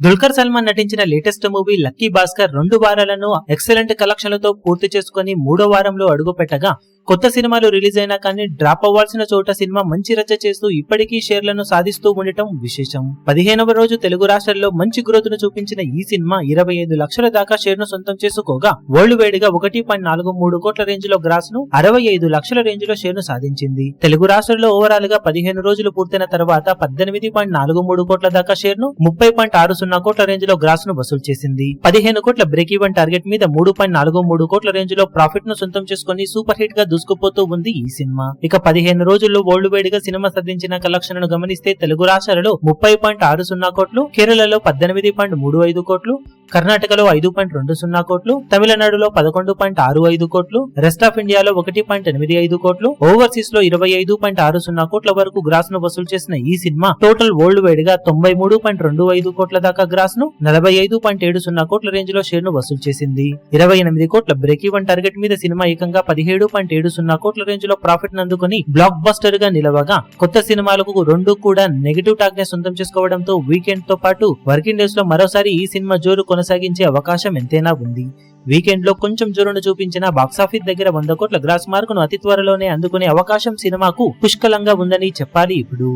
దుల్కర్ సల్మాన్ నటించిన latest movie Lucky Baskhar 2 వారాలను excellent కలెక్షన్లతో పూర్తి చేసుకుని 3వ వారంలో అడుగు పెట్టగా కొత్త సినిమాలు రిలీజ్ అయినా కానీ డ్రాప్ అవ్వాల్సిన చోట సినిమా మంచి రచ్చ చేస్తూ ఇప్పటికీ షేర్లను సాధిస్తూ ఉండటం విశేషం. 15వ రోజు తెలుగు రాష్ట్రాల్లో మంచి గ్రోత్ ను చూపించిన ఈ సినిమా 25 లక్షల దాకా షేర్ ను సొంతం చేసుకోగా వరల్డ్ వైడ్ గా 1.43 కోట్ల రేంజ్ లో గ్రాస్ ను 65 లక్షల రేంజ్ లో షేర్ ను సాధించింది. తెలుగు రాష్ట్రాల్లో ఓవరాల్ గా 15 రోజులు పూర్తయిన తర్వాత 18.43 కోట్ల దాకా షేర్ ను 30.60 కోట్ల రేంజ్ లో గ్రాస్ ను వసూలు చేసింది. 15 కోట్ల బ్రేక్ ఈవెన్ టార్గెట్ మీద 3.43 కోట్ల రేంజ్ లో ప్రాఫిట్ ను సొంతం చేసుకుని సూపర్ హిట్ గా దూసుకుపోతూ ఉంది ఈ సినిమా. ఇక 15 రోజుల్లో వరల్డ్ వైడ్ గా సినిమా సాధించిన కలెక్షన్లను గమనిస్తే తెలుగు రాష్ట్రాలలో 30.60 కోట్లు, కేరళలో 18.35 కోట్లు, కర్ణాటకలో 5.20 కోట్లు, తమిళనాడులో 11.65 కోట్లు, రెస్ట్ ఆఫ్ ఇండియాలో 1.85 కోట్లు, ఓవర్సీస్ లో 25.60 కోట్ల వరకు గ్రాస్ ను వసూలు చేసిన ఈ సినిమా టోటల్ వరల్డ్ వైడ్ గా 93.25 కోట్ల దాకా గ్రాస్ ను 45.70 కోట్ల రేంజ్ లో షేర్ ను వసూలు చేసింది. 28 కోట్ల బ్రేక్ ఈవెన్ టార్గెట్ మీద సినిమా ఏకంగా 17.70 కోట్ల రేంజ్ లో ప్రాఫిట్ ను అందుకుని బ్లాక్ బస్టర్ గా నిలవగా కొత్త సినిమాలకు 2 కూడా నెగటివ్ టాక్ ని సొంతం చేసుకోవడంతో వీకెండ్ తో పాటు వర్కింగ్ డేస్ లో మరోసారి ఈ సినిమా జోరు కొనసాగించే అవకాశం ఎంతైనా ఉంది. వీకెండ్ లో కొంచెం జోరును చూపించిన బాక్సాఫీస్ దగ్గర 100 కోట్ల గ్రాస్ మార్కును అతి త్వరలోనే అందుకునే అవకాశం సినిమాకు పుష్కలంగా ఉందని చెప్పాలి. ఇప్పుడు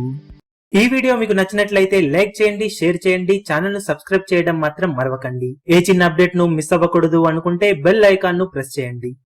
ఈ వీడియో మీకు నచ్చినట్లయితే లైక్ చేయండి, షేర్ చేయండి, ఛానల్ ను సబ్స్క్రైబ్ చేయడం మాత్రం మరవకండి. ఏ చిన్న అప్డేట్ ను మిస్ అవ్వకూడదు అనుకుంటే బెల్ ఐకాన్ ను ప్రెస్ చేయండి.